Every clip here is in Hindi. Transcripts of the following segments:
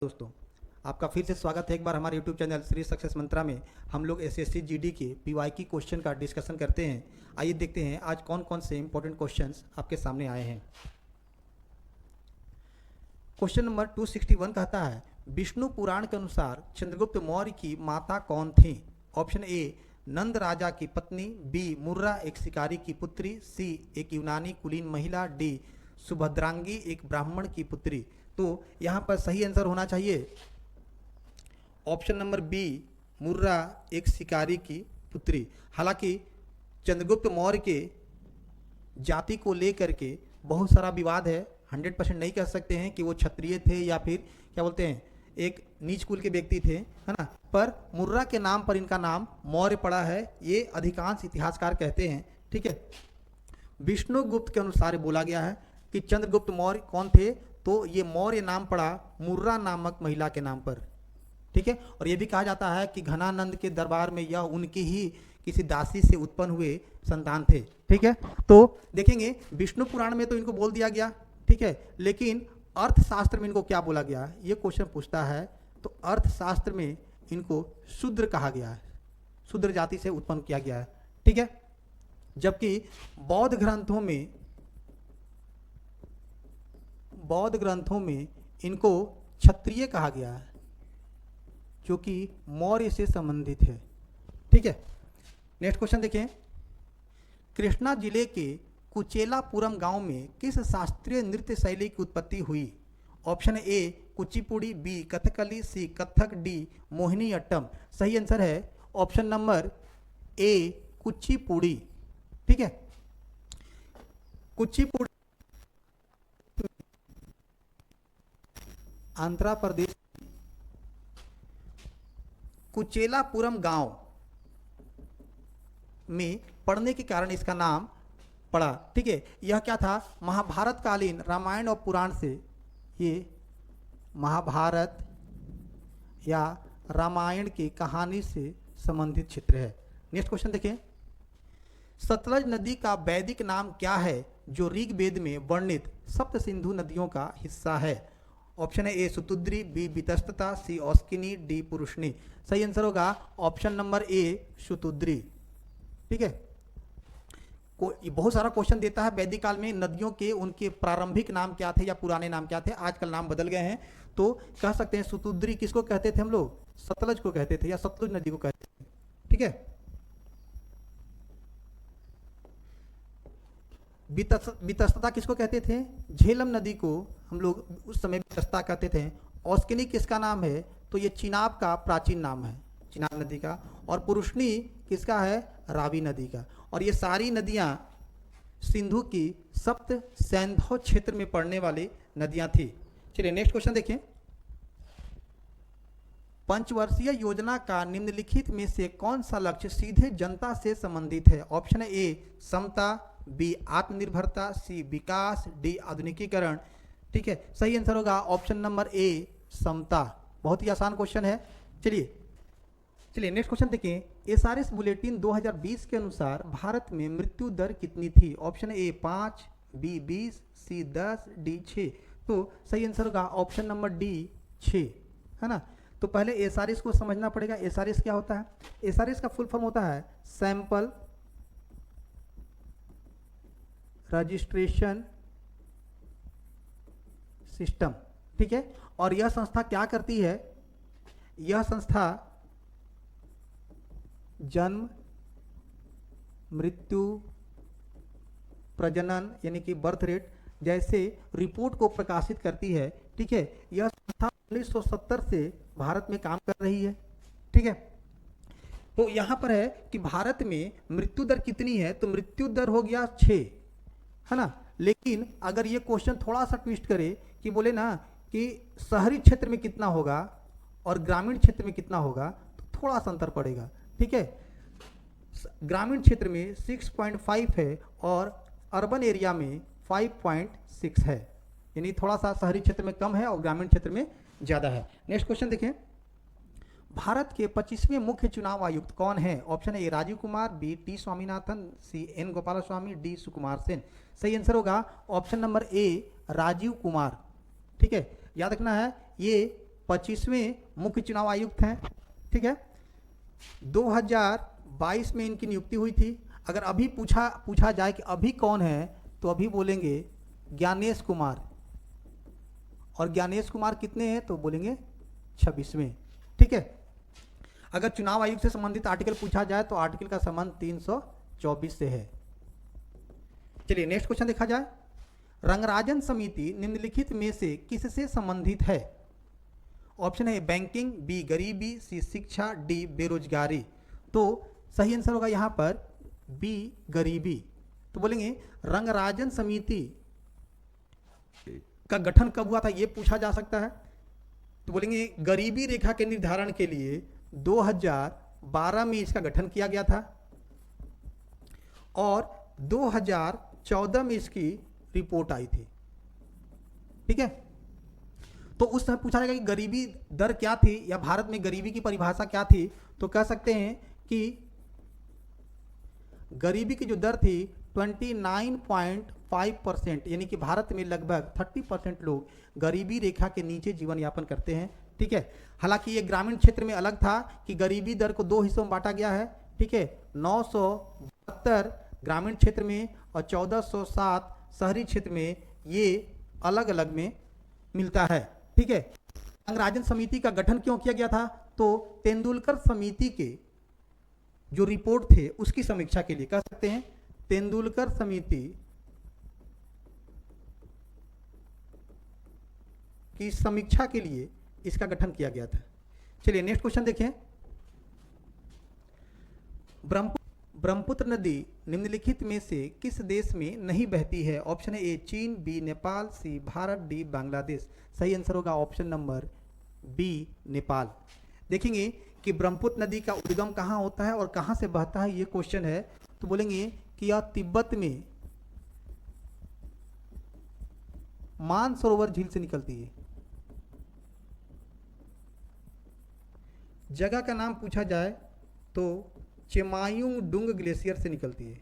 दोस्तों, आपका फिर से स्वागत है एक बार हमारे YouTube चैनल श्री सक्सेस मंत्रा में। हम लोग एसएससी जीडी के पीवाईक्यू क्वेश्चन का डिस्कशन करते हैं। आइए देखते हैं आज कौन कौन से इंपॉर्टेंट क्वेश्चंस आपके सामने आए हैं। क्वेश्चन नंबर 261 कहता है, विष्णु पुराण के अनुसार चंद्रगुप्त मौर्य की माता कौन थी? ऑप्शन ए नंद राजा की पत्नी, बी मुर्रा एक शिकारी की पुत्री, सी एक यूनानी कुलीन महिला, डी सुभद्रांगी एक ब्राह्मण की पुत्री। तो यहाँ पर सही आंसर होना चाहिए ऑप्शन नंबर बी मुर्रा एक शिकारी की पुत्री। हालांकि चंद्रगुप्त मौर्य के जाति को लेकर के बहुत सारा विवाद है। 100% नहीं कह सकते हैं कि वो क्षत्रिय थे या फिर क्या बोलते हैं एक नीच कुल के व्यक्ति थे, है ना। पर मुर्रा के नाम पर इनका नाम मौर्य पड़ा है, ये अधिकांश इतिहासकार कहते हैं। ठीक है, विष्णुगुप्त के अनुसार बोला गया है कि चंद्रगुप्त मौर्य कौन थे, तो ये मौर्य नाम पड़ा मुर्रा नामक महिला के नाम पर। ठीक है, और ये भी कहा जाता है कि घनानंद के दरबार में यह उनकी ही किसी दासी से उत्पन्न हुए संतान थे। ठीक है, तो देखेंगे विष्णु पुराण में तो इनको बोल दिया गया, ठीक है, लेकिन अर्थशास्त्र में इनको क्या बोला गया, ये क्वेश्चन पूछता है। तो अर्थशास्त्र में इनको शूद्र कहा गया है, शूद्र जाति से उत्पन्न किया गया है। ठीक है, जबकि बौद्ध ग्रंथों में इनको क्षत्रिय कहा गया है, जो कि मौर्य से संबंधित है। ठीक है, नेक्स्ट क्वेश्चन देखें। कृष्णा जिले के कुचेलापुरम गांव में किस शास्त्रीय नृत्य शैली की उत्पत्ति हुई? Option A Kuchipudi, B Kathakali, C Kathak, D Mohiniyattam. सही आंसर है ऑप्शन नंबर ए कुचिपुड़ी। ठीक है, कुचिपुड़ी आंध्र प्रदेश कुचेलापुरम गांव में पढ़ने के कारण इसका नाम पड़ा। ठीक है, यह क्या था, महाभारत कालीन रामायण और पुराण से, ये महाभारत या रामायण की कहानी से संबंधित क्षेत्र है। नेक्स्ट क्वेश्चन देखें। सतलज नदी का वैदिक नाम क्या है जो ऋग्वेद में वर्णित सप्त सिंधु नदियों का हिस्सा है? ऑप्शन है ए सुतुद्री, बी वितस्तता, सी औस्किनी, डी पुरुषनी। सही आंसर होगा ऑप्शन नंबर ए सुतुद्री। ठीक है, बहुत सारा क्वेश्चन देता है वैदिक काल में नदियों के उनके प्रारंभिक नाम क्या थे या पुराने नाम क्या थे। आजकल नाम बदल गए हैं, तो कह सकते हैं सुतुद्री किसको कहते थे हम लोग, सतलज को कहते थे या सतलुज नदी को कहते थे। ठीक है, वितस्तता किसको कहते थे, झेलम नदी को हम लोग उस समय वितस्ता कहते थे। औस्किनी किसका नाम है, तो ये चिनाब का प्राचीन नाम है, चिनाब नदी का। और पुरुषनी किसका है, रावी नदी का। और ये सारी नदियां सिंधु की सप्त सैंधव क्षेत्र में पड़ने वाली नदियां थी। चलिए नेक्स्ट क्वेश्चन देखें। पंचवर्षीय योजना का निम्नलिखित में से कौन सा लक्ष्य सीधे जनता से संबंधित है? ऑप्शन ए समता, बी आत्मनिर्भरता, सी विकास, डी आधुनिकीकरण। ठीक है, सही आंसर होगा ऑप्शन नंबर ए समता। बहुत ही आसान क्वेश्चन है। चलिए नेक्स्ट क्वेश्चन देखें। एसआरएस बुलेटिन 2020 के अनुसार भारत में मृत्यु दर कितनी थी? Option A 5, B 20, C 10, D 6। तो सही आंसर होगा ऑप्शन नंबर डी 6, है ना। तो पहले एसआरएस को समझना पड़ेगा। एसआरएस क्या होता है? एसआरएस का फुल फॉर्म होता है सैंपल रजिस्ट्रेशन सिस्टम। ठीक है, और यह संस्था क्या करती है, यह संस्था जन्म, मृत्यु, प्रजनन यानी कि बर्थ रेट जैसे रिपोर्ट को प्रकाशित करती है। ठीक है, यह संस्था 1970 से भारत में काम कर रही है। ठीक है, तो यहां पर है कि भारत में मृत्यु दर कितनी है, तो मृत्यु दर हो गया 6, है ना। लेकिन अगर ये क्वेश्चन थोड़ा सा ट्विस्ट करे कि बोले ना कि शहरी क्षेत्र में कितना होगा और ग्रामीण क्षेत्र में कितना होगा, तो थोड़ा सा अंतर पड़ेगा। ठीक है, ग्रामीण क्षेत्र में 6.5 है और अर्बन एरिया में 5.6 है, यानी थोड़ा सा शहरी क्षेत्र में कम है और ग्रामीण क्षेत्र में ज़्यादा है। नेक्स्ट क्वेश्चन देखें। भारत के 25वें मुख्य चुनाव आयुक्त कौन है? Option A Rajiv Kumar, B T Swaminathan, C N Gopalaswami, D Sukumar Sen. सही आंसर होगा option number A Rajiv Kumar. ठीक है, याद रखना है ये 25वें मुख्य चुनाव आयुक्त हैं। ठीक है, 2022 में इनकी नियुक्ति हुई थी। अगर अभी पूछा जाए कि अभी कौन है, तो अभी बोलेंगे ज्ञानेश कुमार। और ज्ञानेश कुमार कितने हैं, तो बोलेंगे 26वें। ठीक है, अगर चुनाव आयोग से संबंधित आर्टिकल पूछा जाए तो आर्टिकल का संबंध 324 से है। चलिए नेक्स्ट क्वेश्चन देखा जाए। रंगराजन समिति निम्नलिखित में से किससे संबंधित है? ऑप्शन है बैंकिंग, बी गरीबी, सी शिक्षा, डी बेरोजगारी। तो सही आंसर होगा यहाँ पर बी गरीबी। तो बोलेंगे रंगराजन समिति का गठन कब हुआ था, ये पूछा जा सकता है। तो बोलेंगे गरीबी रेखा के निर्धारण के लिए 2012 में इसका गठन किया गया था और 2014 में इसकी रिपोर्ट आई थी। ठीक है, तो उस समय पूछा जाएगा कि गरीबी दर क्या थी या भारत में गरीबी की परिभाषा क्या थी। तो कह सकते हैं कि गरीबी की जो दर थी 29.5%, यानी कि भारत में लगभग 30% लोग गरीबी रेखा के नीचे जीवन यापन करते हैं। ठीक है, हालांकि ये ग्रामीण क्षेत्र में अलग था कि गरीबी दर को 2 हिस्सों में बांटा गया है। ठीक है, 972 ग्रामीण क्षेत्र में और 1407 शहरी क्षेत्र में, ये अलग अलग में मिलता है। ठीक है, रंगराजन समिति का गठन क्यों किया गया था? तो तेंदुलकर समिति के जो रिपोर्ट थे उसकी समीक्षा के लिए, कह सकते हैं तेंदुलकर समिति की समीक्षा के लिए इसका गठन किया गया था। चलिए नेक्स्ट क्वेश्चन देखें। ब्रह्मपुत्र नदी निम्नलिखित में से किस देश में नहीं बहती है? ऑप्शन ए चीन, बी नेपाल, सी भारत, डी बांग्लादेश। सही आंसर होगा ऑप्शन नंबर बी नेपाल। देखेंगे कि ब्रह्मपुत्र नदी का उद्गम कहाँ होता है और कहाँ से बहता है, ये क्वेश्चन है। तो बोलेंगे कि यह तिब्बत में मानसरोवर झील से निकलती है। जगह का नाम पूछा जाए तो चेमायुंग डुंग ग्लेशियर से निकलती है।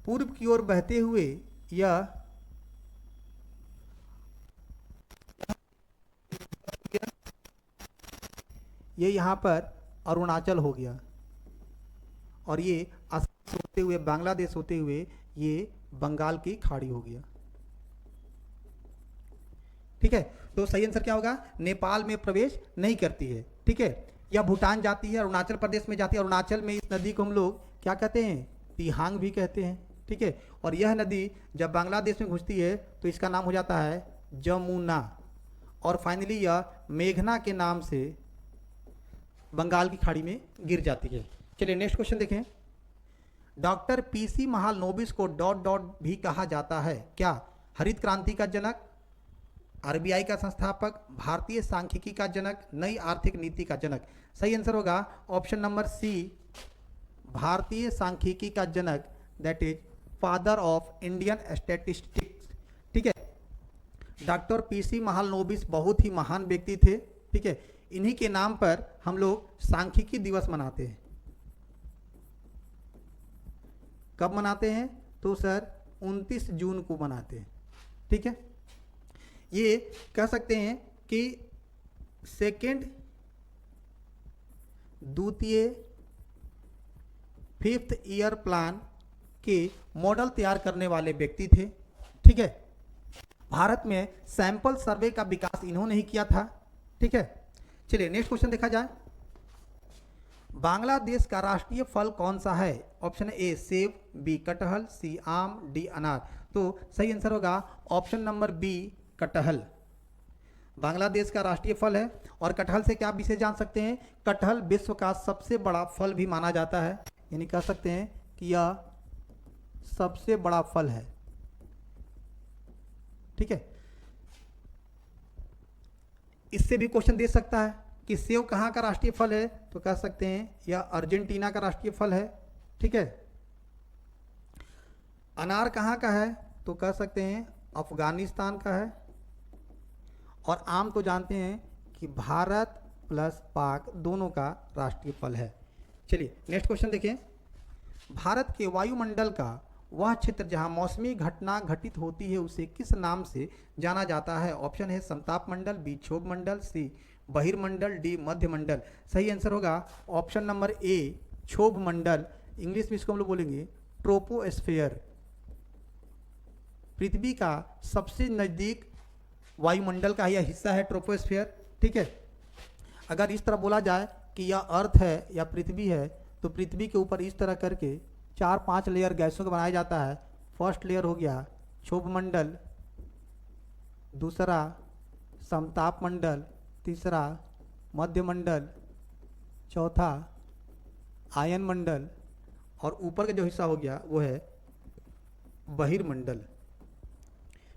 पूर्व की ओर बहते हुए यह यहाँ पर अरुणाचल हो गया और ये असम होते हुए बांग्लादेश होते हुए ये बंगाल की खाड़ी हो गया। ठीक है, तो सही आंसर क्या होगा? नेपाल में प्रवेश नहीं करती है। ठीक है, यह भूटान जाती है, अरुणाचल प्रदेश में जाती है। अरुणाचल में इस नदी को हम लोग क्या कहते हैं? तिहांग भी कहते हैं। ठीक है, और यह नदी जब बांग्लादेश में घुसती है तो इसका नाम हो जाता है जमुना और फाइनली यह मेघना के नाम से बंगाल की खाड़ी में गिर जाती है। चलिए नेक्स्ट क्वेश्चन देखें। Doctor PC Mahalanobis co dot dot भी कहा जाता है क्या? हरित क्रांति का जनक, आरबीआई का संस्थापक, भारतीय सांख्यिकी का जनक, नई आर्थिक नीति का जनक। सही आंसर होगा ऑप्शन नंबर सी भारतीय सांख्यिकी का जनक, that is father of Indian statistics. ठीक है, डॉक्टर पीसी महालनोबिस बहुत ही महान व्यक्ति थे। ठीक है, इन्हीं के नाम पर हम लोग सांख्यिकी दिवस मनाते हैं। कब मनाते हैं? तो सर 29 जून को मनाते हैं। ठीक है, ये कह सकते हैं कि सेकेंड द्वितीय 5th ईयर प्लान के मॉडल तैयार करने वाले व्यक्ति थे। ठीक है, भारत में सैंपल सर्वे का विकास इन्होंने ही किया था। ठीक है, चलिए नेक्स्ट क्वेश्चन देखा जाए। बांग्लादेश का राष्ट्रीय फल कौन सा है? ऑप्शन ए सेब, बी कटहल, सी आम, डी अनार। तो सही आंसर होगा ऑप्शन नंबर बी कटहल। बांग्लादेश का राष्ट्रीय फल है और कटहल से क्या विशेष जान सकते हैं? कटहल विश्व का सबसे बड़ा फल भी माना जाता है, यानी कह सकते हैं कि यह सबसे बड़ा फल है। ठीक है, इससे भी क्वेश्चन दे सकता है कि सेब कहाँ का राष्ट्रीय फल है? तो कह सकते हैं यह अर्जेंटीना का राष्ट्रीय फल है। ठीक है, अनार कहाँ का है? तो कह सकते हैं अफगानिस्तान का है। और आम तो जानते हैं कि भारत प्लस पाक दोनों का राष्ट्रीय फल है। चलिए नेक्स्ट क्वेश्चन देखिए। भारत के वायुमंडल का वह क्षेत्र जहां मौसमी घटना घटित होती है उसे किस नाम से जाना जाता है? ऑप्शन है समताप मंडल, बी क्षोभ मंडल, सी बहिर्मंडल, डी मध्य मंडल। सही आंसर होगा ऑप्शन नंबर ए क्षोभ मंडल। इंग्लिश में इसको हम लोग बोलेंगे ट्रोपोस्फेयर। पृथ्वी का सबसे नजदीक वायुमंडल का यह हिस्सा है ट्रोपोस्फेयर। ठीक है, अगर इस तरह बोला जाए कि यह अर्थ है या पृथ्वी है, तो पृथ्वी के ऊपर इस तरह करके 4-5 लेयर गैसों का बनाया जाता है। फर्स्ट लेयर हो गया क्षोभ मंडल, दूसरा समताप मंडल, तीसरा मध्य मंडल, चौथा आयन मंडल, और ऊपर का जो हिस्सा हो गया वो है बहिर्मंडल।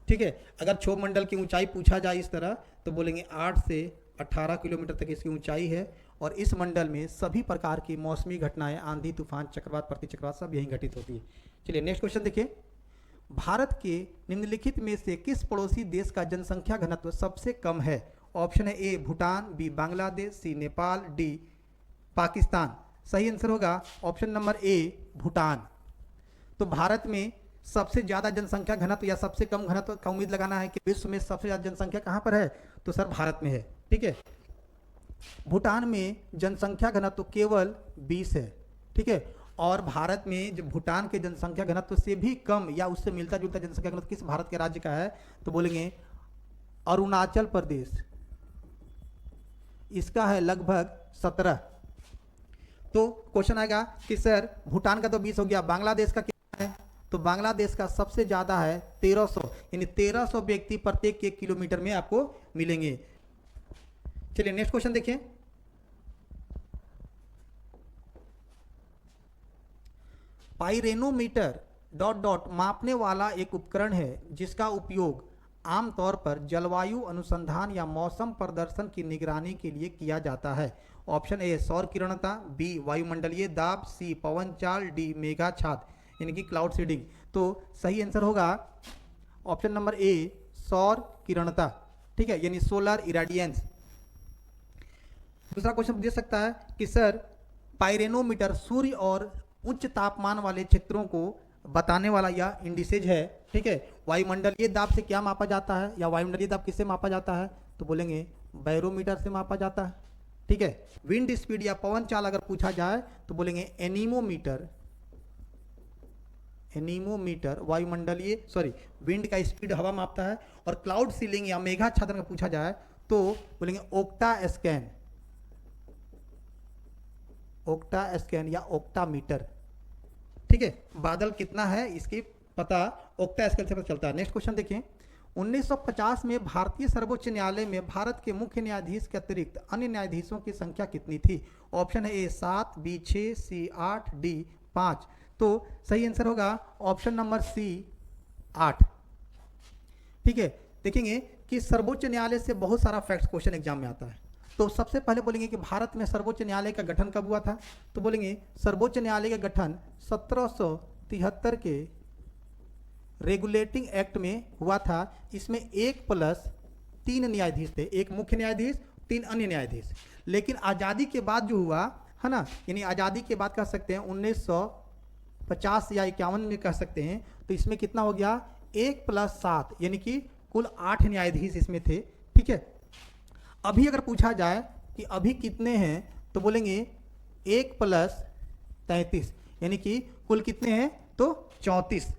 ठीक है, अगर क्षोभ मंडल की ऊंचाई पूछा जाए इस तरह तो बोलेंगे 8 से 18 किलोमीटर तक इसकी ऊंचाई है, और इस मंडल में सभी प्रकार की मौसमी घटनाएं, आंधी तूफान, चक्रवात, प्रतिचक्रवात सब यहीं घटित होती है। चलिए नेक्स्ट क्वेश्चन देखिए, भारत के निम्नलिखित में से किस पड़ोसी देश का जनसंख्या घनत्व सबसे कम है? ऑप्शन है ए भूटान, बी बांग्लादेश, सी नेपाल, डी पाकिस्तान। सही आंसर होगा ऑप्शन नंबर ए भूटान। तो भारत में सबसे ज्यादा जनसंख्या घनत्व या सबसे कम घनत्व का उम्मीद लगाना है कि विश्व में सबसे ज्यादा जनसंख्या कहां पर है, तो सर भारत में है। ठीक है, भूटान में जनसंख्या घनत्व केवल 20 है। ठीक है, और भारत में जब भूटान के जनसंख्या घनत्व से भी कम या उससे मिलता जुलता जनसंख्या घनत्व किस भारत के राज्य का है, तो बोलेंगे अरुणाचल प्रदेश। इसका है लगभग 17। तो क्वेश्चन आएगा कि सर भूटान का तो 20 हो गया, बांग्लादेश का कितना है, तो बांग्लादेश का सबसे ज्यादा है 1300, यानी 1300 व्यक्ति प्रत्येक 1 किलोमीटर में आपको मिलेंगे। चलिए नेक्स्ट क्वेश्चन देखिए, पाइरेनोमीटर डॉट डॉट मापने वाला एक उपकरण है जिसका उपयोग आमतौर पर जलवायु अनुसंधान या मौसम प्रदर्शन की निगरानी के लिए किया जाता है। ऑप्शन ए सौर किरणता, बी वायुमंडलीय दाब, सी पवन चाल, डी मेघाच्छाद यानी कि क्लाउड सीडिंग। तो सही आंसर होगा ऑप्शन नंबर ए सौर किरणता। ठीक है, यानी सोलर इरेडियंस। दूसरा क्वेश्चन दे सकता है कि सर पाइरेनोमीटर सूर्य और उच्च तापमान वाले क्षेत्रों को बताने वाला यह इंडिसेज है। ठीक है, वायुमंडलीय दाब से क्या मापा जाता है या वायुमंडलीय दाब किससे मापा जाता है, तो बोलेंगे बैरोमीटर से मापा जाता है। ठीक है, विंड स्पीड या पवन चाल अगर पूछा जाए तो बोलेंगे एनीमोमीटर। एनीमोमीटर वायुमंडलीय विंड का स्पीड हवा मापता है। और क्लाउड सीलिंग या मेघाच्छादन का पूछा जाए तो बोलेंगे ओक्टा स्कैन। ओक्टा स्कैन या ओक्टा मीटर। ठीक है, बादल कितना है इसकी पता ओक्टा स्कैन से पता चलता है। नेक्स्ट क्वेश्चन देखिए, 1950 में भारतीय सर्वोच्च न्यायालय में भारत के मुख्य न्यायाधीश के अतिरिक्त अन्य न्यायाधीशों की संख्या कितनी थी? ऑप्शन है ए 7, बी 6, सी 8, डी 5। तो सही आंसर होगा ऑप्शन नंबर सी 8। ठीक है, देखेंगे कि सर्वोच्च न्यायालय से बहुत सारा फैक्ट्स क्वेश्चन एग्जाम में आता है। तो सबसे पहले बोलेंगे कि भारत में सर्वोच्च न्यायालय का गठन कब हुआ था, तो बोलेंगे सर्वोच्च न्यायालय का गठन 1773 के रेगुलेटिंग एक्ट में हुआ था। इसमें 1+3 न्यायाधीश थे, एक मुख्य न्यायाधीश, 3 अन्य न्यायाधीश। लेकिन आज़ादी के बाद जो हुआ है ना, यानी आज़ादी के बाद कह सकते हैं 1950 या 51 में कह सकते हैं, तो इसमें कितना हो गया 1+7 यानी कि कुल 8 न्यायाधीश इसमें थे। ठीक है, अभी अगर पूछा जाए कि अभी कितने हैं तो बोलेंगे 1+33 यानी कि कुल कितने हैं तो 34।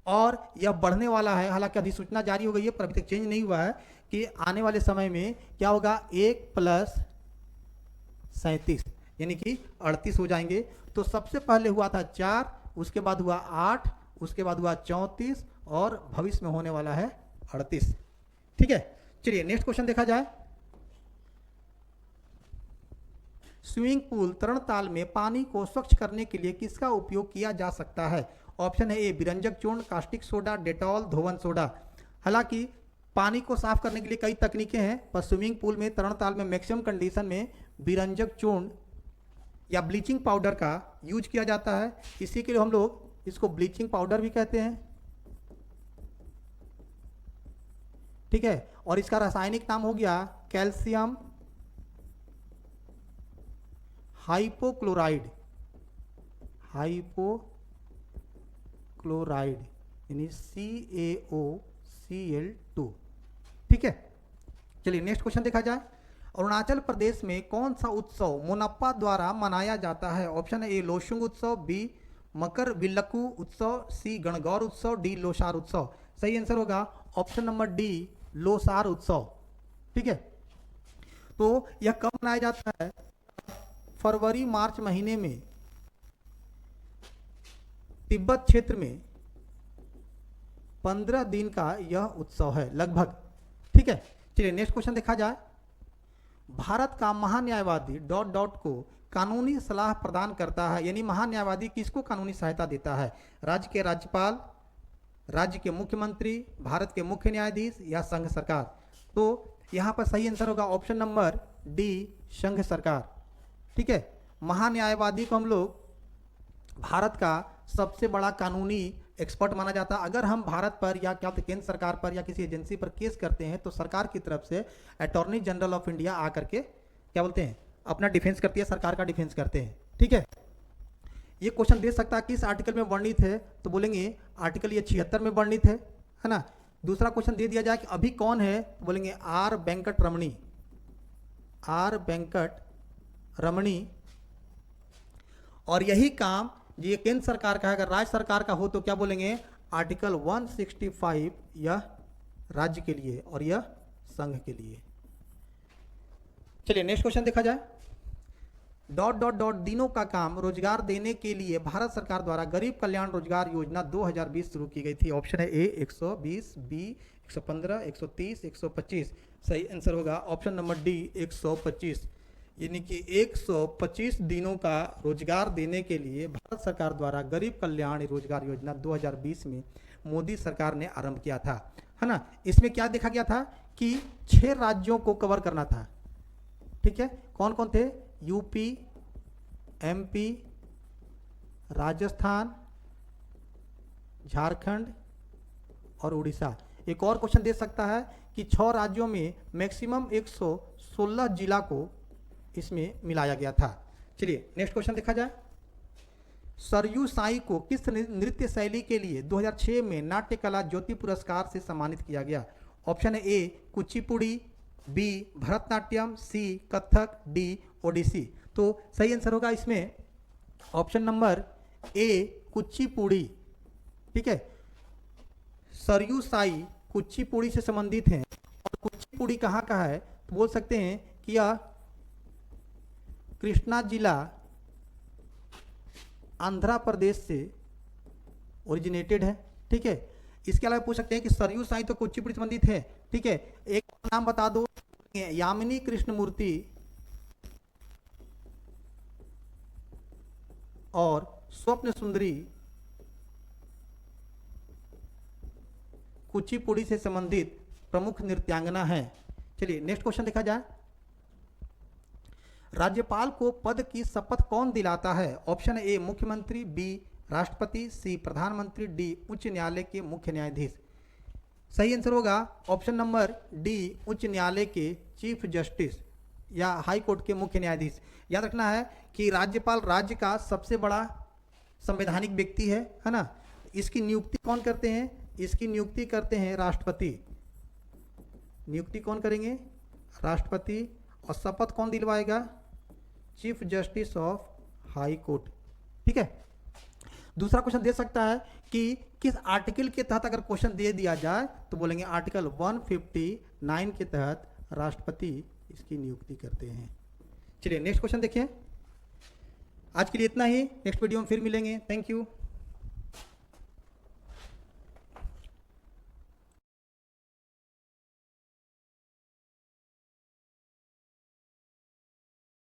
और यह बढ़ने वाला है, हालांकि अधिसूचना जारी हो गई है पर अभी तक चेंज नहीं हुआ है कि आने वाले समय में क्या होगा 1+37 यानी कि 38 हो जाएंगे। तो सबसे पहले हुआ था 4, उसके बाद हुआ 8, उसके बाद हुआ 34 और भविष्य में होने वाला है 38। ठीक है, चलिए नेक्स्ट क्वेश्चन देखा जाए। स्विमिंग पूल तरणताल में पानी को स्वच्छ करने के लिए किसका उपयोग किया जा सकता है? ऑप्शन है ए विरंजक चूर्ण, कास्टिक सोडा, डेटॉल, धोवन सोडा। हालांकि पानी को साफ करने के लिए कई तकनीकें हैं, पर स्विमिंग पूल में तरणताल में मैक्सिमम कंडीशन में विरंजक चूर्ण या ब्लीचिंग पाउडर का यूज किया जाता है। इसी के लिए हम लोग इसको ब्लीचिंग पाउडर भी कहते हैं। ठीक है, और इसका रासायनिक नाम हो गया कैल्शियम हाइपोक्लोराइड। हाइपोक्लोराइड क्लोराइड यानी CaOCl2। ठीक है, चलिए नेक्स्ट क्वेश्चन देखा जाए। अरुणाचल प्रदेश में कौन सा उत्सव मोनप्पा द्वारा मनाया जाता है? ऑप्शन ए लोशुंग उत्सव, बी मकर विल्लकू उत्सव, सी गणगौर उत्सव, डी लोसार उत्सव। सही आंसर होगा ऑप्शन नंबर डी लोसार उत्सव। ठीक है, तो यह कब मनाया जाता है? फरवरी मार्च महीने में तिब्बत क्षेत्र में 15 दिन का यह उत्सव है लगभग। ठीक है, चलिए नेक्स्ट क्वेश्चन देखा जाए। भारत का महान्यायवादी डॉट डॉट को कानूनी सलाह प्रदान करता है, यानी महान्यायवादी किसको कानूनी सहायता देता है? राज्य के राज्यपाल, राज्य के मुख्यमंत्री, भारत के मुख्य न्यायाधीश या संघ सरकार? तो यहाँ पर सही आंसर होगा ऑप्शन नंबर डी संघ सरकार। ठीक है, महान्यायवादी को हम लोग भारत का सबसे बड़ा कानूनी एक्सपर्ट माना जाता है। अगर हम भारत पर या क्या केंद्र सरकार पर या किसी एजेंसी पर केस करते हैं तो सरकार की तरफ से अटॉर्नी जनरल ऑफ इंडिया आकर के क्या बोलते हैं, अपना डिफेंस करती है, सरकार का डिफेंस करते हैं। ठीक है, ये क्वेश्चन दे सकता है किस आर्टिकल में वर्णित है, तो बोलेंगे आर्टिकल ये 76 में वर्णित है ना। दूसरा क्वेश्चन दे दिया जाए कि अभी कौन है, तो बोलेंगे are Venkat Ramani, are Venkat रमणी। और यही काम ये केंद्र सरकार का है, अगर राज्य सरकार का हो तो क्या बोलेंगे, आर्टिकल 165 यह राज्य के लिए और यह संघ के लिए। चलिए नेक्स्ट क्वेश्चन देखा जाए। डॉट डॉट डॉट दिनों का काम रोजगार देने के लिए भारत सरकार द्वारा गरीब कल्याण रोजगार योजना 2020 शुरू की गई थी। ऑप्शन है ए 120, बी 115, 130, 125। सही आंसर होगा ऑप्शन नंबर डी 125, यानी कि 125 दिनों का रोजगार देने के लिए भारत सरकार द्वारा गरीब कल्याण रोजगार योजना 2020 में मोदी सरकार ने आरंभ किया था, है ना। इसमें क्या देखा गया था कि 6 राज्यों को कवर करना था। ठीक है, कौन कौन थे? यूपी, एमपी, राजस्थान, झारखंड और उड़ीसा। एक और क्वेश्चन दे सकता है कि 6 राज्यों में मैक्सिमम 116 जिला को इसमें मिलाया गया था। चलिए नेक्स्ट क्वेश्चन देखा जाए। सरयू साई को किस नृत्य शैली के लिए 2006 में नाट्य कला ज्योति पुरस्कार से सम्मानित किया गया? ऑप्शन है ए कुचिपुड़ी, बी भरतनाट्यम, सी कथक, डी ओडिसी। तो सही आंसर होगा इसमें ऑप्शन नंबर ए कुचिपुड़ी। ठीक है, सरयू साई कुचिपुड़ी से संबंधित हैं। और कुचिपुड़ी कहाँ का है, तो बोल सकते हैं कि यह कृष्णा जिला आंध्र प्रदेश से ओरिजिनेटेड है। ठीक है, इसके अलावा पूछ सकते हैं कि सरयू साई तो कुचिपुड़ी संबंधित है। ठीक है, एक नाम बता दो, यामिनी कृष्णमूर्ति और स्वप्न सुंदरी कुचिपुड़ी से संबंधित प्रमुख नृत्यांगना है। चलिए नेक्स्ट क्वेश्चन देखा जाए। राज्यपाल को पद की शपथ कौन दिलाता है? ऑप्शन ए मुख्यमंत्री, बी राष्ट्रपति, सी प्रधानमंत्री, डी उच्च न्यायालय के मुख्य न्यायाधीश। सही आंसर होगा ऑप्शन नंबर डी उच्च न्यायालय के चीफ जस्टिस या हाई कोर्ट के मुख्य न्यायाधीश। याद रखना है कि राज्यपाल राज्य का सबसे बड़ा संवैधानिक व्यक्ति है ना। इसकी नियुक्ति कौन करते हैं? इसकी नियुक्ति करते हैं राष्ट्रपति। नियुक्ति कौन करेंगे? राष्ट्रपति। और शपथ कौन दिलवाएगा? Chief justice of high court. ठीक है, दूसरा क्वेश्चन दे सकता है कि किस आर्टिकल के तहत अगर क्वेश्चन दे दिया जाए तो बोलेंगे आर्टिकल 159 के तहत राष्ट्रपति इसकी नियुक्ति करते हैं। चलिए नेक्स्ट क्वेश्चन देखिए। आज के लिए इतना ही, नेक्स्ट वीडियो में फिर मिलेंगे। Thank you.